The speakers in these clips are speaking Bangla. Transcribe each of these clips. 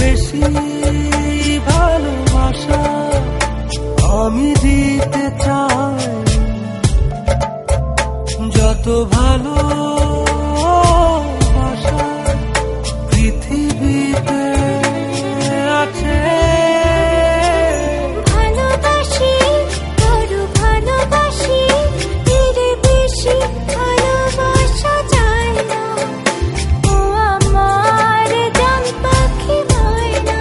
বেশি ভালোবাসা আমি দিতে চাই, যত ভালোবাসা পৃথিবীতে আছে। ভালোবাসি, বড় ভালোবাসি, এর বেশি ভালোবাসা যায় না। ও আমার জান পাখি ময়না।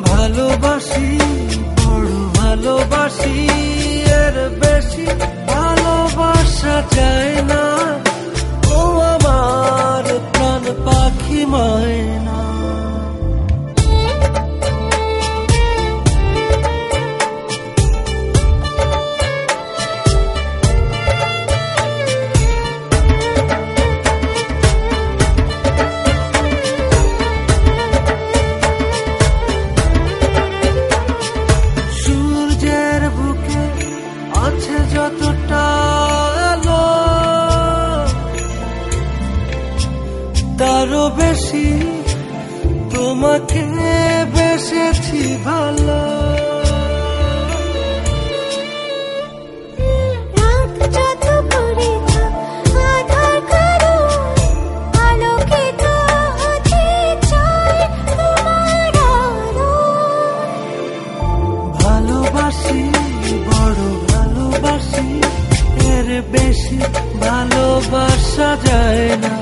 ভালোবাসি, বড় ভালোবাসি, এর বেশি ভালোবাসা যায় না। ও আমার প্রাণ পাখি ময়না। সূর্যের বুকে আছে যতটা আলো, তারও বেশি তোমাকে বেসেছি ভালো। রাত যত করে থাক আধার কারো, আলোকিত হতে চাই তোমার আলো। ভালোবাসি, বড় ভালোবাসি, এর বেশি ভালোবাসা যায় না।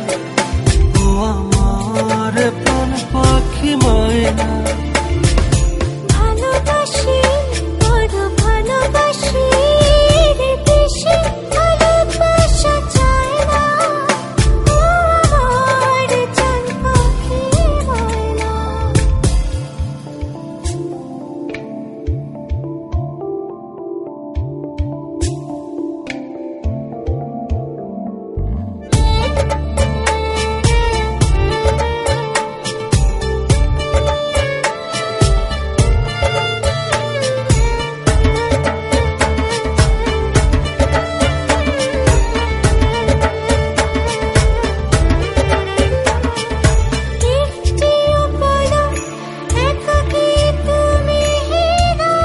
ও আমার প্রাণ পাখি ময়না। ভালোবাসি, বড় ভালোবাসি, এর বেশি ভালোবাসা চায় না। ও আমার জান পাখি ময়না। একটিও বলো একাকী তুমি হীরা,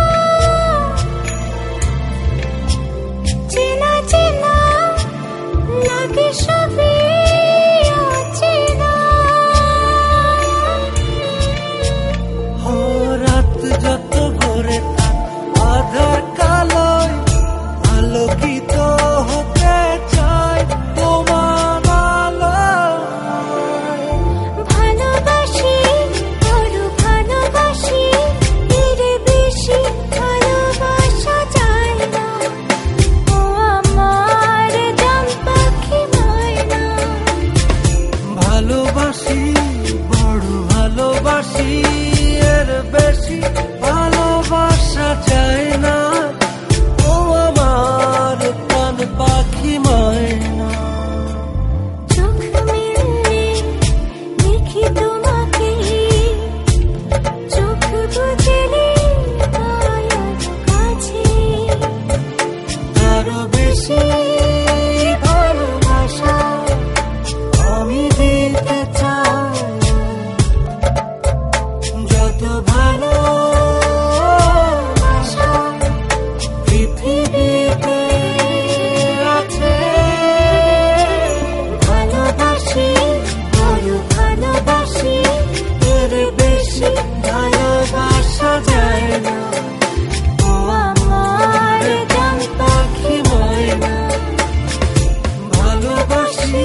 চেনা চেনা লাগে সবই অচেনা। ও রাত যত ভোরে থাক আধার কালোয় আলোকিত হতে চাই তোমার আলোয়। ভালোবাসি, বড় ভালোবাসি, এর বেশি ভালোবাসা যায় না। ও আমার জান পাখি ময়না। ভালোবাসি, বড় ভালোবাসি, এর বেশি ভালোবাসা চায় না। ও আমার প্রাণ পাখি ময়না। চোখ মেললে দেখি তোমাকে, চোখ বুঝলে দয়ার কাছে। আরো বেশি ভালোবাসা আমি দিতে চাই, যত ভালোবাসা পৃথিবীতে আছে। ভালোবাসি, বড় ভালোবাসি, এর বেশি ভালোবাসা যায় না। ও আমার জান পাখি পাখি ময়না। ভালোবাসি,